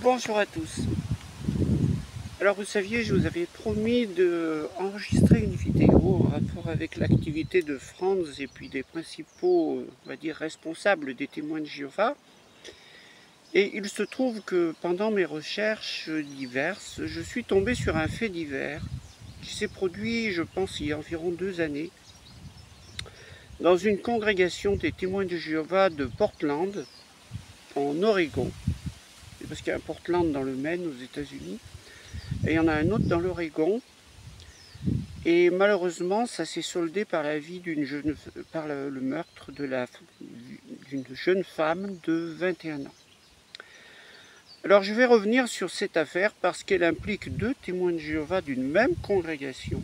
Bonjour à tous. Alors vous saviez, je vous avais promis d'enregistrer une vidéo en rapport avec l'activité de Franz et puis des principaux, on va dire, responsables des témoins de Jéhovah. Et il se trouve que pendant mes recherches diverses, je suis tombé sur un fait divers qui s'est produit, je pense, il y a environ 2 années, dans une congrégation des témoins de Jéhovah de Portland, en Oregon. Parce qu'il y a un Portland dans le Maine, aux États-Unis. Et il y en a un autre dans l'Oregon. Et malheureusement, ça s'est soldé par le meurtre d'une jeune femme de 21 ans. Alors je vais revenir sur cette affaire parce qu'elle implique 2 témoins de Jéhovah d'une même congrégation.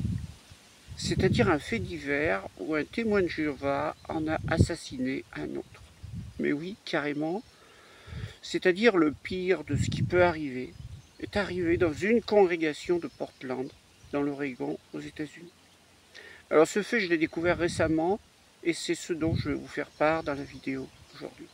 C'est-à-dire un fait divers où un témoin de Jéhovah en a assassiné un autre. Mais oui, carrément. C'est-à-dire le pire de ce qui peut arriver est arrivé dans une congrégation de Portland, dans l'Oregon, aux États-Unis. Alors ce fait, je l'ai découvert récemment, et c'est ce dont je vais vous faire part dans la vidéo aujourd'hui.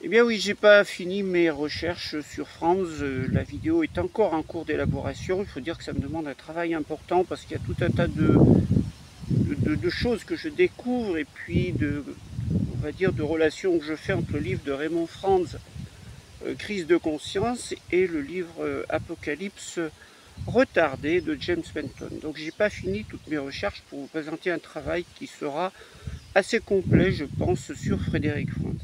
Eh bien oui, j'ai pas fini mes recherches sur Franz, la vidéo est encore en cours d'élaboration. Il faut dire que ça me demande un travail important parce qu'il y a tout un tas de choses que je découvre et puis on va dire, de relations que je fais entre le livre de Raymond Franz, Crise de conscience, et le livre Apocalypse retardé de James Fenton. Donc j'ai pas fini toutes mes recherches pour vous présenter un travail qui sera assez complet, je pense, sur Frédéric Franz.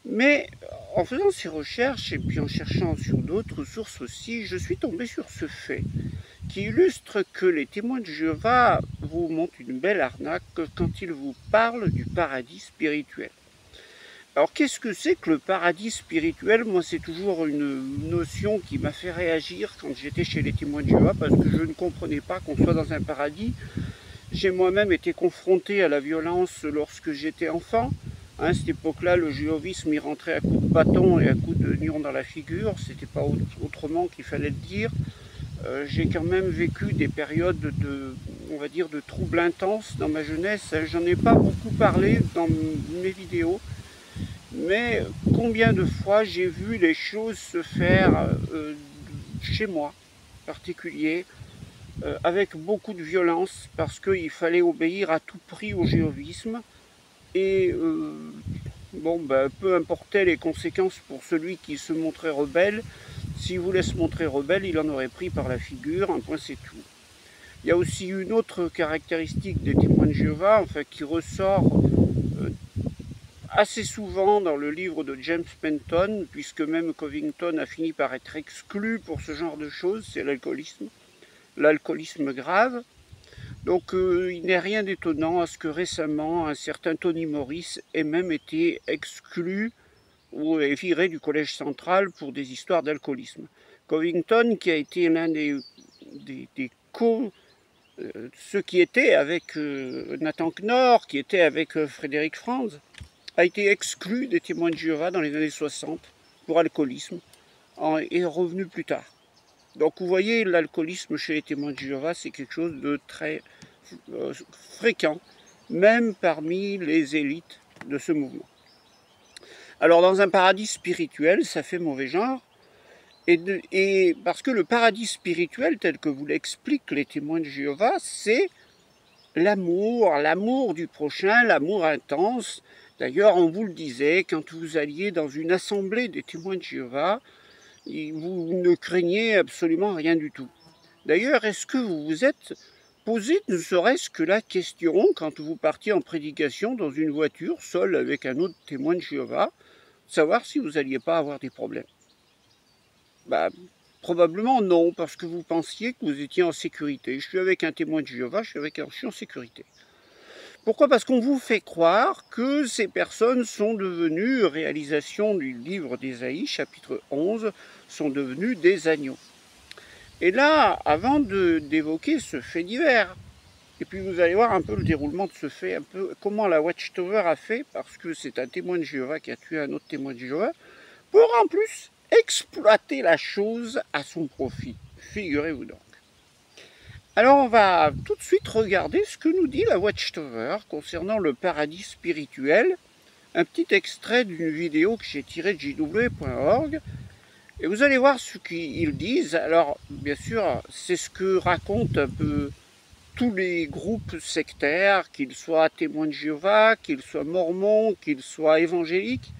Mais en faisant ces recherches et puis en cherchant sur d'autres sources aussi, je suis tombé sur ce fait qui illustre que les témoins de Jéhovah vous montrent une belle arnaque quand ils vous parlent du paradis spirituel. Alors qu'est-ce que c'est que le paradis spirituel? Moi, c'est toujours une notion qui m'a fait réagir quand j'étais chez les témoins de Jéhovah, parce que je ne comprenais pas qu'on soit dans un paradis. J'ai moi-même été confronté à la violence lorsque j'étais enfant. À cette époque-là, le jéhovisme y rentrait à coups de bâton et à coups de nion dans la figure. C'était pas autrement qu'il fallait le dire. J'ai quand même vécu des périodes on va dire, de troubles intenses dans ma jeunesse. J'en ai pas beaucoup parlé dans mes vidéos, mais combien de fois j'ai vu les choses se faire chez moi, en particulier, avec beaucoup de violence, parce qu'il fallait obéir à tout prix au jéhovisme. Et peu importaient les conséquences pour celui qui se montrait rebelle. S'il voulait se montrer rebelle, il en aurait pris par la figure, un point c'est tout. Il y a aussi une autre caractéristique des témoins de Jéhovah, enfin, qui ressort assez souvent dans le livre de James Fenton, puisque même Covington a fini par être exclu pour ce genre de choses, c'est l'alcoolisme grave. Donc il n'est rien d'étonnant à ce que récemment un certain Tony Morris ait même été exclu ou viré du collège central pour des histoires d'alcoolisme. Covington, qui a été l'un ceux qui étaient avec Nathan Knorr, qui était avec Frédéric Franz, a été exclu des témoins de Jéhovah dans les années 60 pour alcoolisme et est revenu plus tard. Donc vous voyez, l'alcoolisme chez les témoins de Jéhovah, c'est quelque chose de très fréquent, même parmi les élites de ce mouvement. Alors dans un paradis spirituel, ça fait mauvais genre, et parce que le paradis spirituel, tel que vous l'expliquent les témoins de Jéhovah, c'est l'amour du prochain, l'amour intense. D'ailleurs, on vous le disait, quand vous alliez dans une assemblée des témoins de Jéhovah, vous ne craignez absolument rien du tout. D'ailleurs, est-ce que vous vous êtes posé ne serait-ce que la question, quand vous partiez en prédication dans une voiture, seul avec un autre témoin de Jéhovah, savoir si vous n'alliez pas avoir des problèmes? Probablement non, parce que vous pensiez que vous étiez en sécurité. Je suis avec un témoin de Jéhovah, je suis en sécurité. Pourquoi? Parce qu'on vous fait croire que ces personnes sont devenues, réalisation du livre d'Ésaïe, chapitre 11, sont devenues des agneaux. Et là, avant d'évoquer ce fait divers, et puis vous allez voir un peu le déroulement de ce fait, un peu comment la Watchtower a fait, parce que c'est un témoin de Jéhovah qui a tué un autre témoin de Jéhovah, pour en plus exploiter la chose à son profit. Figurez-vous donc. Alors on va tout de suite regarder ce que nous dit la Watchtower concernant le paradis spirituel, un petit extrait d'une vidéo que j'ai tirée de jw.org. Et vous allez voir ce qu'ils disent. Alors, bien sûr, c'est ce que racontent un peu tous les groupes sectaires, qu'ils soient témoins de Jéhovah, qu'ils soient mormons, qu'ils soient évangéliques.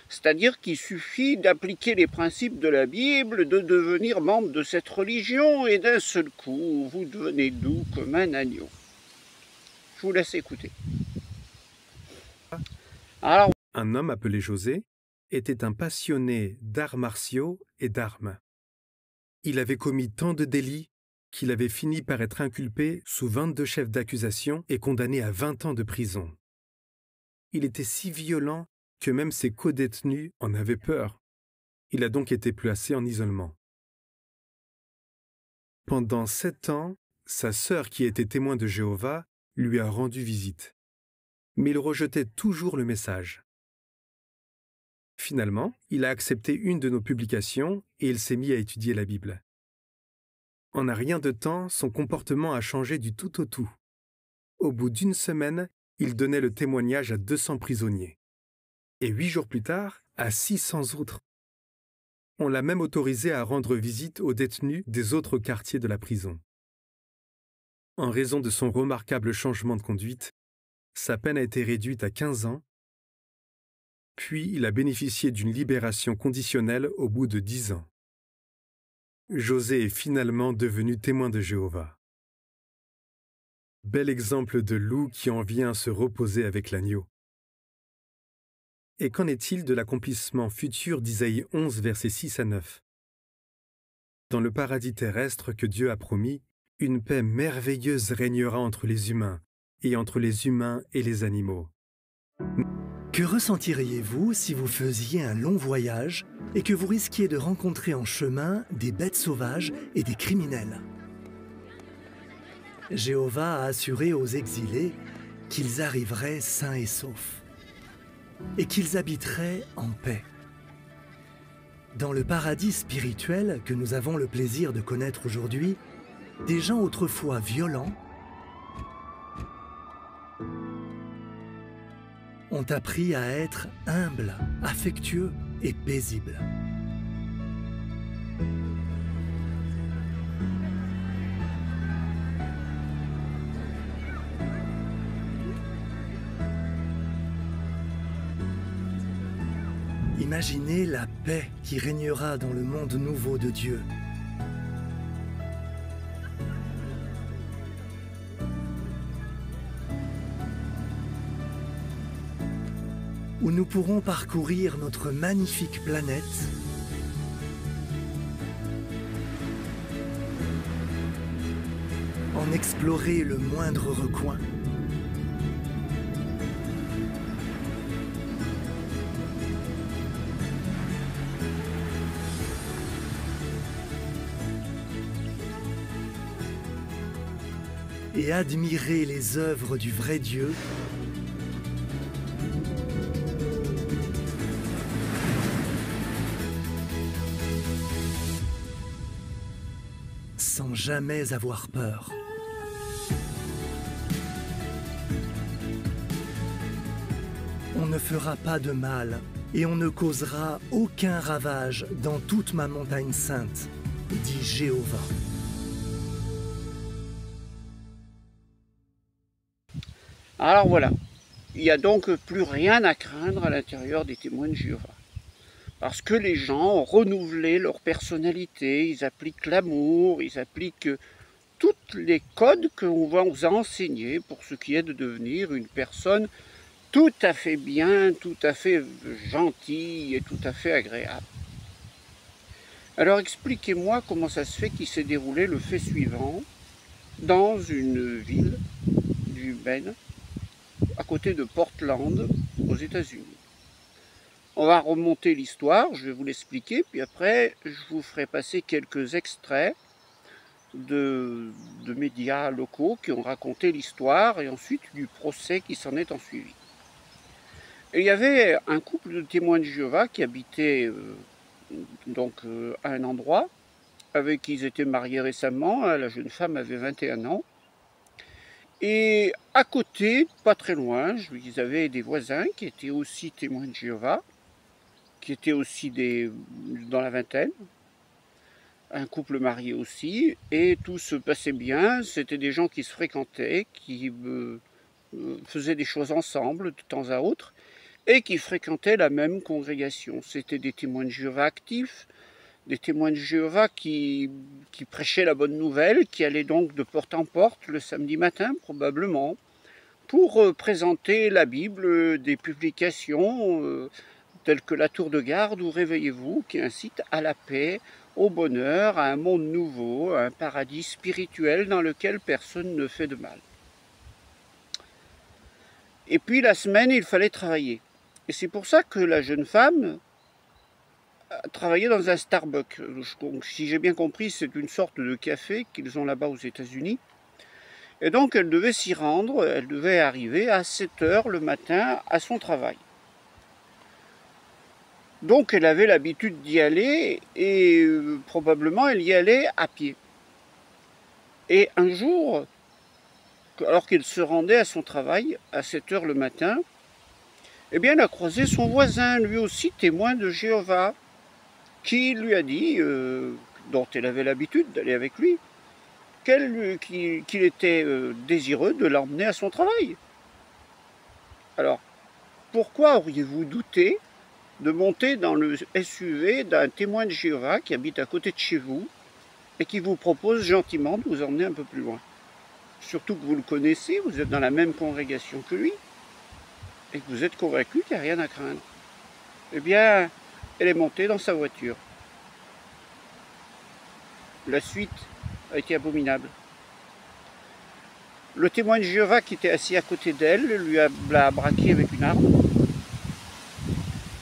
C'est-à-dire qu'il suffit d'appliquer les principes de la Bible, de devenir membre de cette religion, et d'un seul coup, vous devenez doux comme un agneau. Je vous laisse écouter. Alors, un homme appelé José était un passionné d'arts martiaux et d'armes. Il avait commis tant de délits qu'il avait fini par être inculpé sous 22 chefs d'accusation et condamné à 20 ans de prison. Il était si violent que même ses codétenus en avaient peur. Il a donc été placé en isolement. Pendant 7 ans, sa sœur, qui était témoin de Jéhovah, lui a rendu visite. Mais il rejetait toujours le message. Finalement, il a accepté une de nos publications et il s'est mis à étudier la Bible. En un rien de temps, son comportement a changé du tout au tout. Au bout d'une semaine, il donnait le témoignage à 200 prisonniers. Et 8 jours plus tard, à 600 autres. On l'a même autorisé à rendre visite aux détenus des autres quartiers de la prison. En raison de son remarquable changement de conduite, sa peine a été réduite à 15 ans, puis il a bénéficié d'une libération conditionnelle au bout de 10 ans. José est finalement devenu témoin de Jéhovah. Bel exemple de loup qui en vient se reposer avec l'agneau. Et qu'en est-il de l'accomplissement futur d'Isaïe 11, versets 6 à 9 ? Dans le paradis terrestre que Dieu a promis, une paix merveilleuse régnera entre les humains, et entre les humains et les animaux. Que ressentiriez-vous si vous faisiez un long voyage et que vous risquiez de rencontrer en chemin des bêtes sauvages et des criminels ? Jéhovah a assuré aux exilés qu'ils arriveraient sains et saufs et qu'ils habiteraient en paix. Dans le paradis spirituel que nous avons le plaisir de connaître aujourd'hui, des gens autrefois violents ont appris à être humbles, affectueux et paisibles. Imaginez la paix qui régnera dans le monde nouveau de Dieu. Où nous pourrons parcourir notre magnifique planète en explorer le moindre recoin. Et admirer les œuvres du vrai Dieu sans jamais avoir peur. On ne fera pas de mal et on ne causera aucun ravage dans toute ma montagne sainte, dit Jéhovah. Alors voilà, il n'y a donc plus rien à craindre à l'intérieur des témoins de Jéhovah. Parce que les gens ont renouvelé leur personnalité, ils appliquent l'amour, ils appliquent tous les codes qu'on va vous enseigner pour ce qui est de devenir une personne tout à fait bien, tout à fait gentille et tout à fait agréable. Alors expliquez-moi comment ça se fait qu'il s'est déroulé le fait suivant dans une ville du Maine, à côté de Portland, aux États-Unis. On va remonter l'histoire, je vais vous l'expliquer, puis après je vous ferai passer quelques extraits de médias locaux qui ont raconté l'histoire et ensuite du procès qui s'en est ensuivi. Et il y avait un couple de témoins de Jéhovah qui habitait à un endroit, avec qui ils étaient mariés récemment, la jeune femme avait 21 ans, Et à côté, pas très loin, ils avaient des voisins qui étaient aussi témoins de Jéhovah, qui étaient aussi dans la vingtaine, un couple marié aussi, et tout se passait bien. C'était des gens qui se fréquentaient, qui faisaient des choses ensemble de temps à autre, et qui fréquentaient la même congrégation. C'était des témoins de Jéhovah actifs, des témoins de Jéhovah qui prêchaient la bonne nouvelle, qui allaient donc de porte en porte le samedi matin probablement, pour présenter la Bible, des publications telles que La Tour de Garde ou Réveillez-vous, qui incitent à la paix, au bonheur, à un monde nouveau, à un paradis spirituel dans lequel personne ne fait de mal. Et puis la semaine, il fallait travailler. Et c'est pour ça que la jeune femme a travaillé dans un Starbucks. Donc, si j'ai bien compris, c'est une sorte de café qu'ils ont là-bas aux États-Unis. Et donc elle devait s'y rendre, elle devait arriver à 7 heures le matin à son travail. Donc elle avait l'habitude d'y aller et probablement elle y allait à pied. Et un jour, alors qu'elle se rendait à son travail à 7 heures le matin, eh bien elle a croisé son voisin, lui aussi témoin de Jéhovah, qui lui a dit, dont elle avait l'habitude d'aller avec lui, qu'il était désireux de l'emmener à son travail. Alors, pourquoi auriez-vous douté de monter dans le SUV d'un témoin de Jéhovah qui habite à côté de chez vous et qui vous propose gentiment de vous emmener un peu plus loin? Surtout que vous le connaissez, vous êtes dans la même congrégation que lui et que vous êtes convaincu qu'il n'y a rien à craindre. Eh bien, elle est montée dans sa voiture. La suite a été abominable. Le témoin de Jéhovah qui était assis à côté d'elle l'a braqué avec une arme.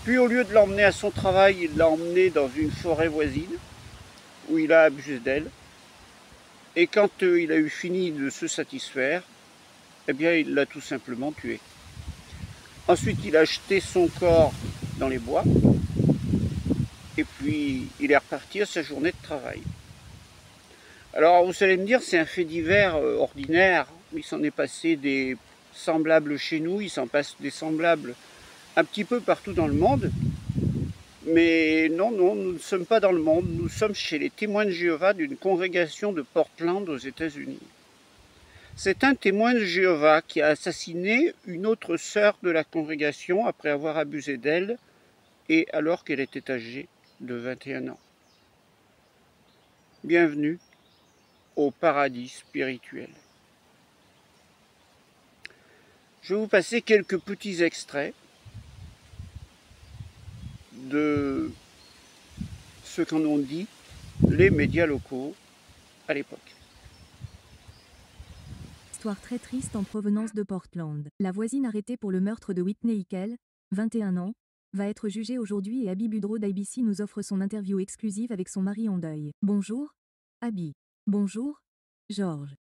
Puis au lieu de l'emmener à son travail, il l'a emmenée dans une forêt voisine où il a abusé d'elle. Et quand il a eu fini de se satisfaire, eh bien il l'a tout simplement tuée. Ensuite il a jeté son corps dans les bois et puis il est reparti à sa journée de travail. Alors vous allez me dire, c'est un fait divers ordinaire, il s'en est passé des semblables chez nous, il s'en passe des semblables un petit peu partout dans le monde, mais non, nous ne sommes pas dans le monde, nous sommes chez les témoins de Jéhovah d'une congrégation de Portland aux États-Unis. C'est un témoin de Jéhovah qui a assassiné une autre sœur de la congrégation après avoir abusé d'elle, et alors qu'elle était âgée de 21 ans. Bienvenue au paradis spirituel. Je vais vous passer quelques petits extraits de ce qu'en ont dit les médias locaux à l'époque. Histoire très triste en provenance de Portland. La voisine arrêtée pour le meurtre de Whitney Hickel, 21 ans, va être jugée aujourd'hui et Abby Budreau d'ABC nous offre son interview exclusive avec son mari en deuil. Bonjour, Abby. Bonjour, George.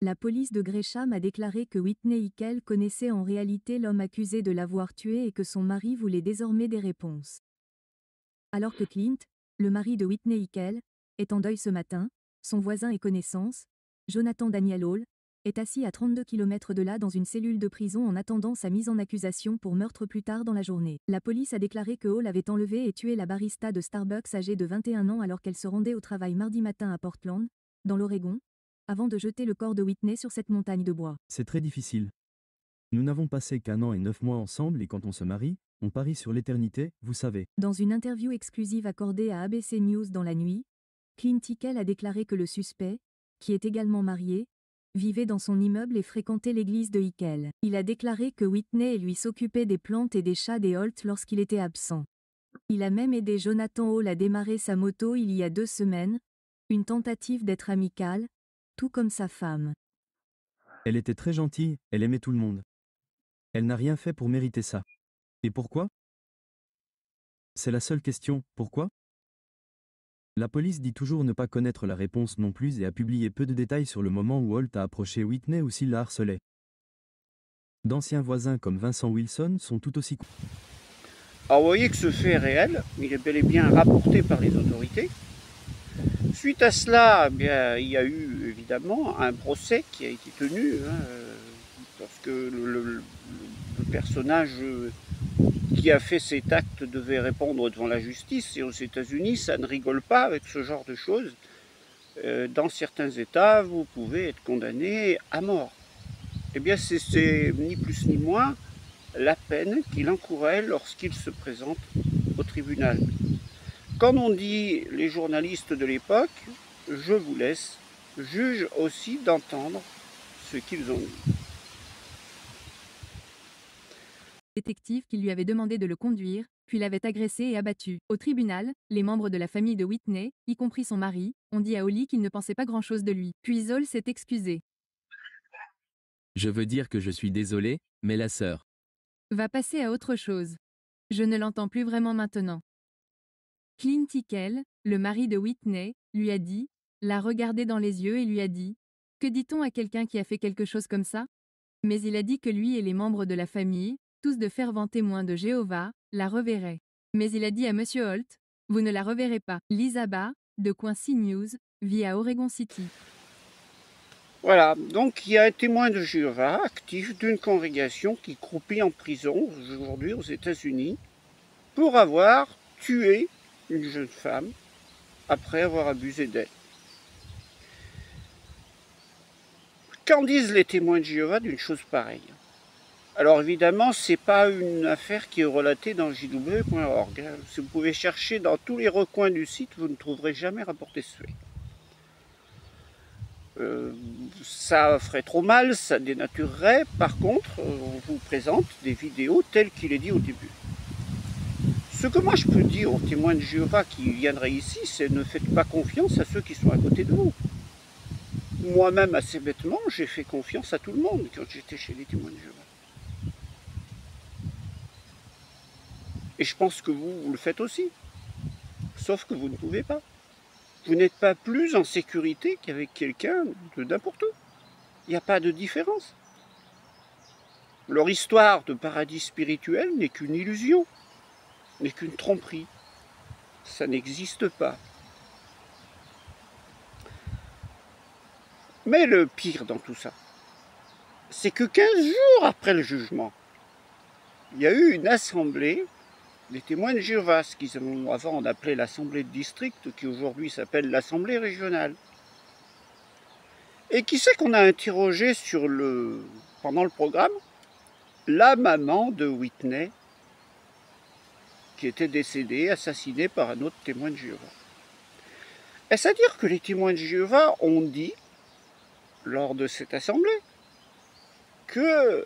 La police de Gresham a déclaré que Whitney Hickel connaissait en réalité l'homme accusé de l'avoir tué et que son mari voulait désormais des réponses. Alors que Clint, le mari de Whitney Hickel, est en deuil ce matin, son voisin et connaissance, Jonathan Daniel Hall, est assis à 32 km de là dans une cellule de prison en attendant sa mise en accusation pour meurtre plus tard dans la journée. La police a déclaré que Hall avait enlevé et tué la barista de Starbucks âgée de 21 ans alors qu'elle se rendait au travail mardi matin à Portland, dans l'Oregon, avant de jeter le corps de Whitney sur cette montagne de bois. C'est très difficile. Nous n'avons passé qu'1 an et 9 mois ensemble et quand on se marie, on parie sur l'éternité, vous savez. Dans une interview exclusive accordée à ABC News dans la nuit, Clint Hickel a déclaré que le suspect, qui est également marié, vivait dans son immeuble et fréquentait l'église de Hickel. Il a déclaré que Whitney et lui s'occupaient des plantes et des chats des Holt lorsqu'il était absent. Il a même aidé Jonathan Hall à démarrer sa moto il y a 2 semaines, une tentative d'être amicale, tout comme sa femme. Elle était très gentille, elle aimait tout le monde. Elle n'a rien fait pour mériter ça. Et pourquoi? C'est la seule question, pourquoi? La police dit toujours ne pas connaître la réponse non plus et a publié peu de détails sur le moment où Holt a approché Whitney ou s'il la harcelait. D'anciens voisins comme Vincent Wilson sont tout aussi... Alors vous voyez que ce fait est réel, il est bel et bien rapporté par les autorités. Suite à cela, eh bien, il y a eu évidemment un procès qui a été tenu, parce que le personnage qui a fait cet acte devait répondre devant la justice. Et aux États-Unis, ça ne rigole pas avec ce genre de choses. Dans certains États, vous pouvez être condamné à mort. Eh bien, c'est ni plus ni moins la peine qu'il encourait lorsqu'il se présente au tribunal. Comme on dit les journalistes de l'époque, je vous laisse, juge aussi d'entendre ce qu'ils ont dit. Détective qui lui avait demandé de le conduire, puis l'avait agressé et abattu. Au tribunal, les membres de la famille de Whitney, y compris son mari, ont dit à Holly qu'ils ne pensaient pas grand-chose de lui. Puis Hall s'est excusé. Je veux dire que je suis désolé, mais la sœur. Va passer à autre chose. Je ne l'entends plus vraiment maintenant. Clint Eastwood, le mari de Whitney, lui a dit, l'a regardé dans les yeux et lui a dit « Que dit-on à quelqu'un qui a fait quelque chose comme ça ?» Mais il a dit que lui et les membres de la famille, tous de fervents témoins de Jéhovah, la reverraient. Mais il a dit à M. Holt « Vous ne la reverrez pas. » Lisa Ba, de Quincy News, vit à Oregon City. Voilà, donc il y a un témoin de Jéhovah actif d'une congrégation qui croupit en prison aujourd'hui aux États-Unis pour avoir tué une jeune femme après avoir abusé d'elle. Qu'en disent les témoins de Jéhovah d'une chose pareille? Alors évidemment, c'est pas une affaire qui est relatée dans jw.org. Si vous pouvez chercher dans tous les recoins du site, vous ne trouverez jamais rapporté ce fait. Ça ferait trop mal, ça dénaturerait. Par contre, on vous présente des vidéos telles qu'il est dit au début. Ce que moi je peux dire aux témoins de Jéhovah qui viendraient ici, c'est ne faites pas confiance à ceux qui sont à côté de vous. Moi-même, assez bêtement, j'ai fait confiance à tout le monde quand j'étais chez les témoins de Jéhovah. Et je pense que vous le faites aussi. Sauf que vous ne pouvez pas. Vous n'êtes pas plus en sécurité qu'avec quelqu'un de n'importe où. Il n'y a pas de différence. Leur histoire de paradis spirituel n'est qu'une illusion, n'est qu'une tromperie. Ça n'existe pas. Mais le pire dans tout ça, c'est que 15 jours après le jugement, il y a eu une assemblée des témoins de Jéhovah, ce qu'ils ont avant appelé l'assemblée de district, qui aujourd'hui s'appelle l'assemblée régionale. Et qui c'est qu'on a interrogé pendant le programme? La maman de Whitney, qui était décédée, assassinée par un autre témoin de Jéhovah. Est-ce à dire que les témoins de Jéhovah ont dit, lors de cette assemblée, que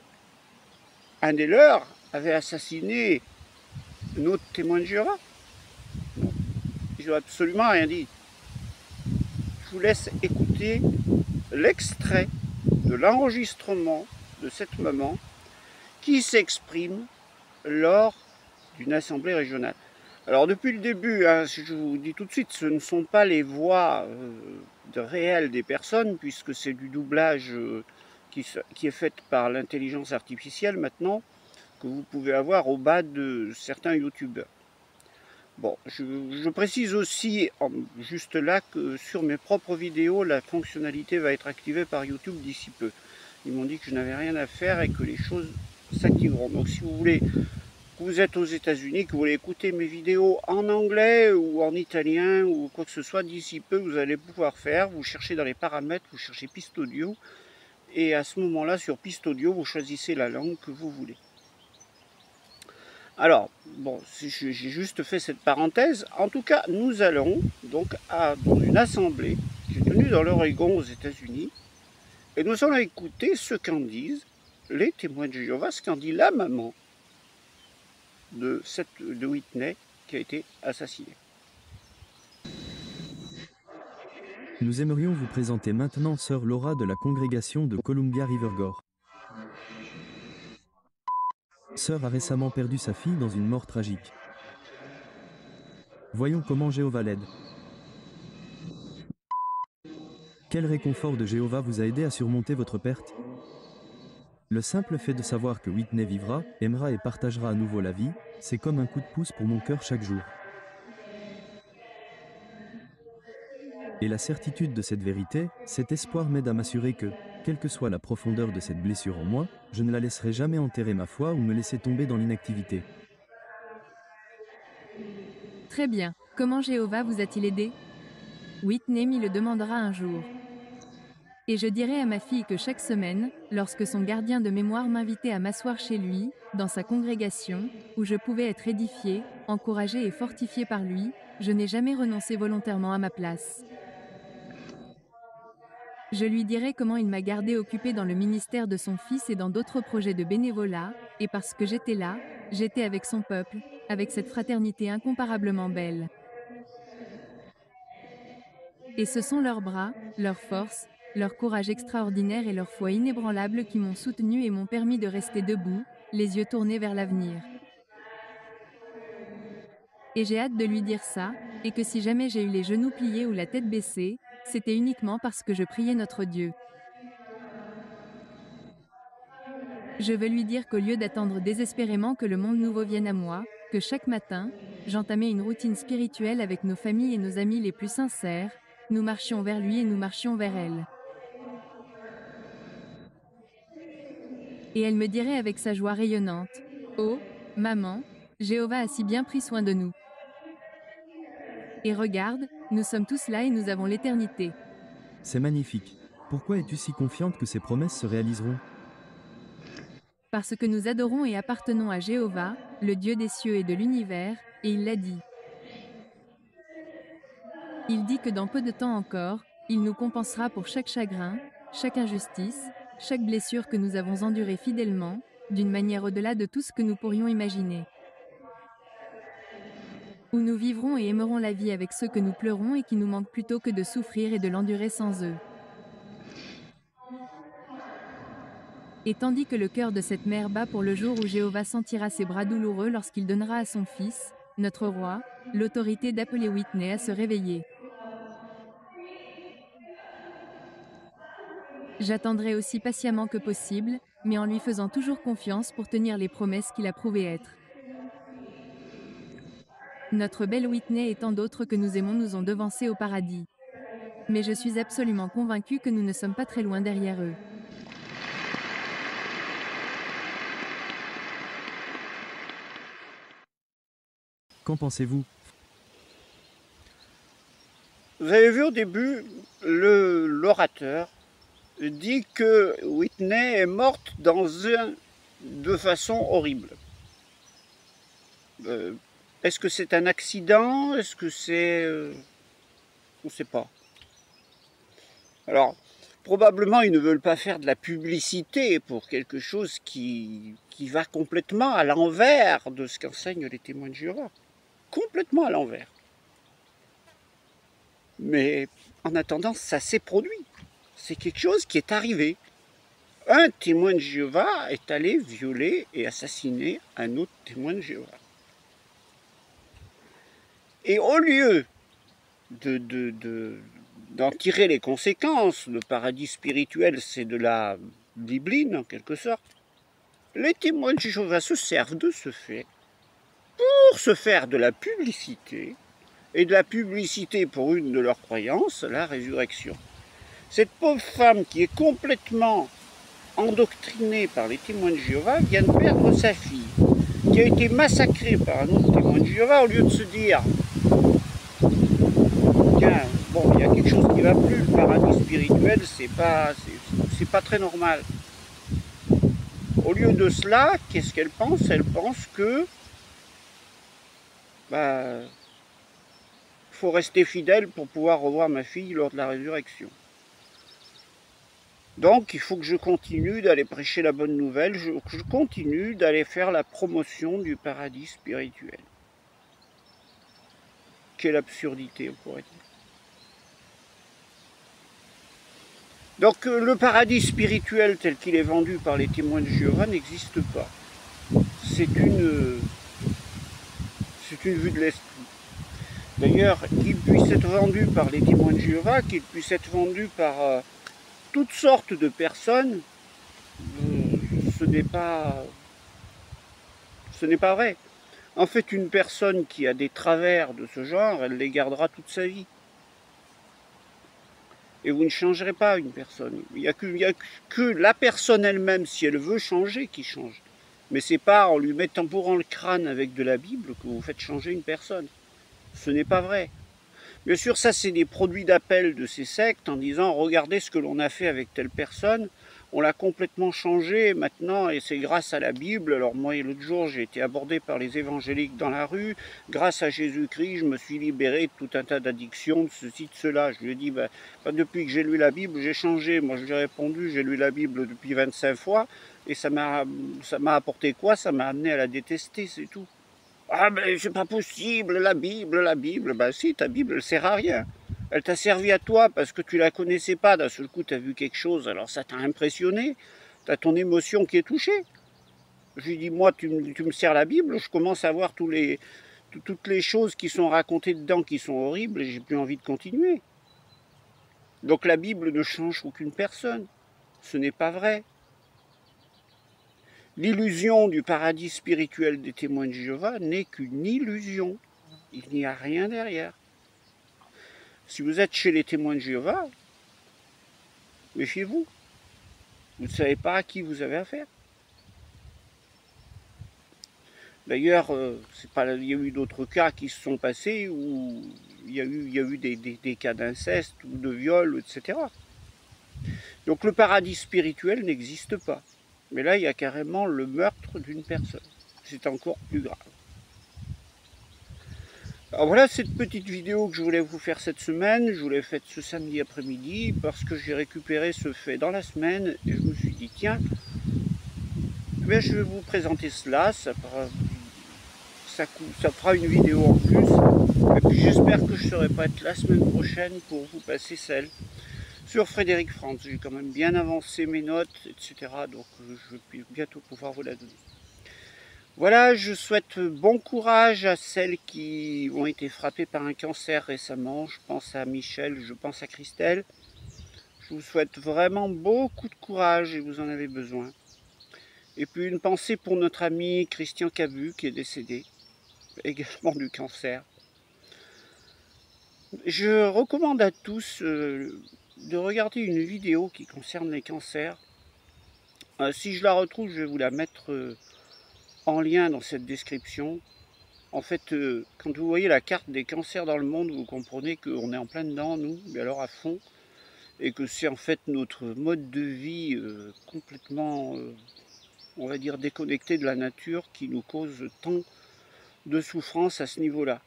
un des leurs avait assassiné un autre témoin de Jéhovah? Non, ils n'ont absolument rien dit. Je vous laisse écouter l'extrait de l'enregistrement de cette maman qui s'exprime lors d'une assemblée régionale. Alors depuis le début, je vous dis tout de suite, ce ne sont pas les voix réelles des personnes, puisque c'est du doublage qui est fait par l'intelligence artificielle maintenant, que vous pouvez avoir au bas de certains youtubeurs. Bon, je précise aussi, juste là, que sur mes propres vidéos, la fonctionnalité va être activée par YouTube d'ici peu. Ils m'ont dit que je n'avais rien à faire et que les choses s'activeront. Donc si vous voulez, que vous êtes aux États-Unis, que vous voulez écouter mes vidéos en anglais ou en italien ou quoi que ce soit, d'ici peu, vous allez pouvoir faire. Vous cherchez dans les paramètres, vous cherchez piste audio. Et à ce moment-là, sur piste audio, vous choisissez la langue que vous voulez. Alors, bon, j'ai juste fait cette parenthèse. En tout cas, nous allons donc dans une assemblée qui est tenue dans l'Oregon aux États-Unis. Et nous allons écouter ce qu'en disent les témoins de Jéhovah, ce qu'en dit la maman de Whitney qui a été assassinée. Nous aimerions vous présenter maintenant Sœur Laura de la congrégation de Columbia River Gorge. Sœur a récemment perdu sa fille dans une mort tragique. Voyons comment Jéhovah l'aide. Quel réconfort de Jéhovah vous a aidé à surmonter votre perte? Le simple fait de savoir que Whitney vivra, aimera et partagera à nouveau la vie, c'est comme un coup de pouce pour mon cœur chaque jour. Et la certitude de cette vérité, cet espoir m'aide à m'assurer que, quelle que soit la profondeur de cette blessure en moi, je ne la laisserai jamais enterrer ma foi ou me laisser tomber dans l'inactivité. Très bien. Comment Jéhovah vous a-t-il aidé? Whitney m'y le demandera un jour. Et je dirai à ma fille que chaque semaine, lorsque son gardien de mémoire m'invitait à m'asseoir chez lui, dans sa congrégation, où je pouvais être édifiée, encouragée et fortifiée par lui, je n'ai jamais renoncé volontairement à ma place. Je lui dirai comment il m'a gardée occupée dans le ministère de son fils et dans d'autres projets de bénévolat, et parce que j'étais là, j'étais avec son peuple, avec cette fraternité incomparablement belle. Et ce sont leurs bras, leur force, leur courage extraordinaire et leur foi inébranlable qui m'ont soutenu et m'ont permis de rester debout, les yeux tournés vers l'avenir. Et j'ai hâte de lui dire ça, et que si jamais j'ai eu les genoux pliés ou la tête baissée, c'était uniquement parce que je priais notre Dieu. Je veux lui dire qu'au lieu d'attendre désespérément que le monde nouveau vienne à moi, que chaque matin, j'entamais une routine spirituelle avec nos familles et nos amis les plus sincères, nous marchions vers lui et nous marchions vers elle. Et elle me dirait avec sa joie rayonnante, « Oh, maman, Jéhovah a si bien pris soin de nous. Et regarde, nous sommes tous là et nous avons l'éternité. » C'est magnifique. Pourquoi es-tu si confiante que ces promesses se réaliseront? Parce que nous adorons et appartenons à Jéhovah, le Dieu des cieux et de l'univers, et il l'a dit. Il dit que dans peu de temps encore, il nous compensera pour chaque chagrin, chaque injustice, chaque blessure que nous avons endurée fidèlement, d'une manière au-delà de tout ce que nous pourrions imaginer. Où nous vivrons et aimerons la vie avec ceux que nous pleurons et qui nous manquent plutôt que de souffrir et de l'endurer sans eux. Et tandis que le cœur de cette mère bat pour le jour où Jéhovah sentira ses bras douloureux lorsqu'il donnera à son fils, notre roi, l'autorité d'appeler Whitney à se réveiller. J'attendrai aussi patiemment que possible, mais en lui faisant toujours confiance pour tenir les promesses qu'il a prouvées être. Notre belle Whitney et tant d'autres que nous aimons nous ont devancés au paradis. Mais je suis absolument convaincue que nous ne sommes pas très loin derrière eux. Qu'en pensez-vous? Vous avez vu au début, l'orateur dit que Whitney est morte de façon horrible. Est-ce que c'est un accident? Est-ce que c'est... on ne sait pas. Alors, probablement, ils ne veulent pas faire de la publicité pour quelque chose qui va complètement à l'envers de ce qu'enseignent les témoins de Jéhovah. Complètement à l'envers. Mais en attendant, ça s'est produit. C'est quelque chose qui est arrivé. Un témoin de Jéhovah est allé violer et assassiner un autre témoin de Jéhovah. Et au lieu d'en tirer les conséquences, le paradis spirituel, c'est de la bibline en quelque sorte, les témoins de Jéhovah se servent de ce fait pour se faire de la publicité, et de la publicité pour une de leurs croyances, la résurrection. Cette pauvre femme qui est complètement endoctrinée par les témoins de Jéhovah vient de perdre sa fille, qui a été massacrée par un autre témoin de Jéhovah, au lieu de se dire tiens, bon, il y a quelque chose qui ne va plus, le paradis spirituel, c'est pas très normal. Au lieu de cela, qu'est-ce qu'elle pense? Elle pense que faut rester fidèle pour pouvoir revoir ma fille lors de la résurrection. Donc il faut que je continue d'aller prêcher la bonne nouvelle, que je continue d'aller faire la promotion du paradis spirituel. Quelle absurdité, on pourrait dire. Donc le paradis spirituel tel qu'il est vendu par les témoins de Jéhovah n'existe pas. C'est une vue de l'esprit. D'ailleurs, qu'il puisse être vendu par les témoins de Jéhovah, qu'il puisse être vendu par toutes sortes de personnes, ce n'est pas vrai. En fait, une personne qui a des travers de ce genre, elle les gardera toute sa vie. Et vous ne changerez pas une personne. Il n'y a que la personne elle-même, si elle veut changer, qui change. Mais c'est pas en lui mettant bourrant le crâne avec de la Bible que vous faites changer une personne. Ce n'est pas vrai. Bien sûr, ça c'est des produits d'appel de ces sectes en disant regardez ce que l'on a fait avec telle personne, on l'a complètement changé maintenant et c'est grâce à la Bible. Alors moi l'autre jour j'ai été abordé par les évangéliques dans la rue, grâce à Jésus-Christ je me suis libéré de tout un tas d'addictions, de ceci, de cela. Je lui ai dit depuis que j'ai lu la Bible j'ai changé. Moi je lui ai répondu j'ai lu la Bible depuis 25 fois et ça m'a apporté quoi? Ça m'a amené à la détester, c'est tout. Ah ben c'est pas possible, la Bible, ben si, ta Bible elle sert à rien. Elle t'a servi à toi parce que tu la connaissais pas, d'un seul coup tu as vu quelque chose, alors ça t'a impressionné, tu as ton émotion qui est touchée. Je lui dis moi tu me sers la Bible, je commence à voir toutes les choses qui sont racontées dedans qui sont horribles et j'ai plus envie de continuer. Donc la Bible ne change aucune personne, ce n'est pas vrai. L'illusion du paradis spirituel des témoins de Jéhovah n'est qu'une illusion. Il n'y a rien derrière. Si vous êtes chez les témoins de Jéhovah, méfiez-vous. Vous ne savez pas à qui vous avez affaire. D'ailleurs, il y a eu d'autres cas qui se sont passés où il y a eu des cas d'inceste ou de viol, etc. Donc le paradis spirituel n'existe pas. Mais là, il y a carrément le meurtre d'une personne. C'est encore plus grave. Alors voilà cette petite vidéo que je voulais vous faire cette semaine. Je vous l'ai faite ce samedi après-midi parce que j'ai récupéré ce fait dans la semaine et je me suis dit tiens, je vais vous présenter cela. Ça fera une vidéo en plus. Et puis j'espère que je ne serai pas être la semaine prochaine pour vous passer celle sur Frédéric Franz. J'ai quand même bien avancé mes notes, etc. Donc je vais bientôt pouvoir vous la donner. Voilà, je souhaite bon courage à celles qui ont été frappées par un cancer récemment. Je pense à Michel, je pense à Christelle. Je vous souhaite vraiment beaucoup de courage et vous en avez besoin. Et puis une pensée pour notre ami Christian Cabu qui est décédé, également du cancer. Je recommande à tous de regarder une vidéo qui concerne les cancers. Si je la retrouve, je vais vous la mettre en lien dans cette description. En fait, quand vous voyez la carte des cancers dans le monde, vous comprenez qu'on est en plein dedans, nous, mais alors à fond, et que c'est en fait notre mode de vie complètement, on va dire, déconnecté de la nature qui nous cause tant de souffrance à ce niveau-là.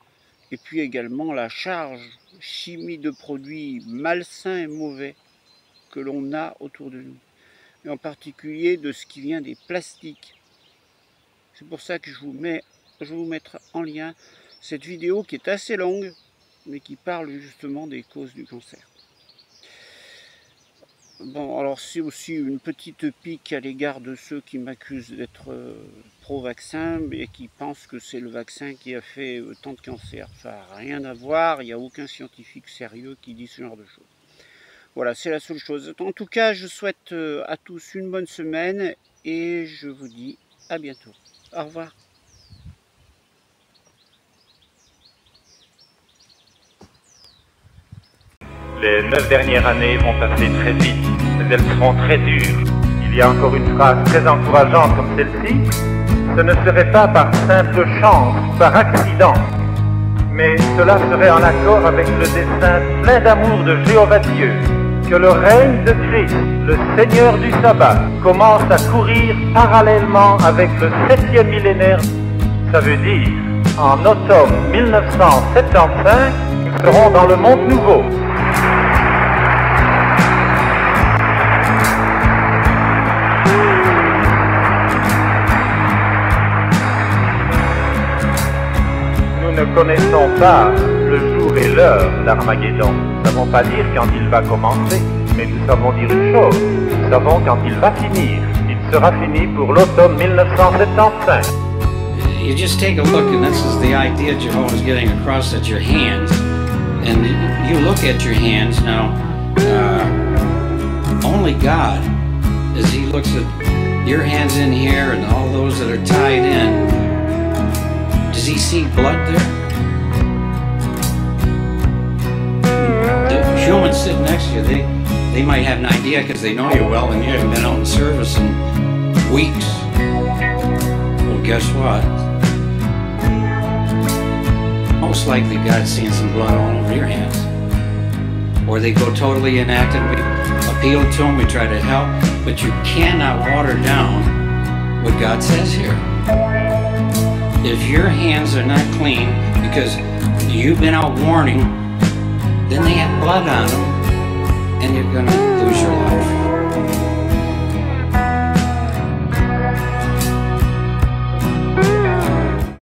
Et puis également la charge chimie de produits malsains et mauvais que l'on a autour de nous. Et en particulier de ce qui vient des plastiques. C'est pour ça que je vais vous mettre en lien cette vidéo qui est assez longue, mais qui parle justement des causes du cancer. Bon, alors c'est aussi une petite pique à l'égard de ceux qui m'accusent d'être pro-vaccin et qui pensent que c'est le vaccin qui a fait tant de cancers. Ça n'a rien à voir, il n'y a aucun scientifique sérieux qui dit ce genre de choses. Voilà, c'est la seule chose. En tout cas, je souhaite à tous une bonne semaine et je vous dis à bientôt. Au revoir. Les 9 dernières années vont passer très vite, mais elles seront très dures. Il y a encore une phrase très encourageante comme celle-ci. Ce ne serait pas par simple chance, par accident, mais cela serait en accord avec le dessein plein d'amour de Jéhovah Dieu, que le règne de Christ, le Seigneur du sabbat, commence à courir parallèlement avec le 7e millénaire. Ça veut dire, en automne 1975, nous serons dans le monde nouveau. Nous ne connaissons pas le jour et l'heure d'Armageddon. Nous ne savons pas dire quand il va commencer, mais nous savons dire une chose, nous savons quand il va finir. Il sera fini pour l'automne 1975. You just take a look, and this is the idea Jehovah's getting across at your hands. And you look at your hands now, only God, as He looks at your hands in here and all those that are tied in, does He see blood there? The humans sitting next to you, they might have an idea because they know you well and you haven't been out in service in weeks. Well, guess what? Most likely God's seeing some blood all over your hands. Or they go totally inactive. We appeal to them, we try to help, but you cannot water down what God says here. If your hands are not clean because you've been out warning, then they have blood on them and you're going to lose your life.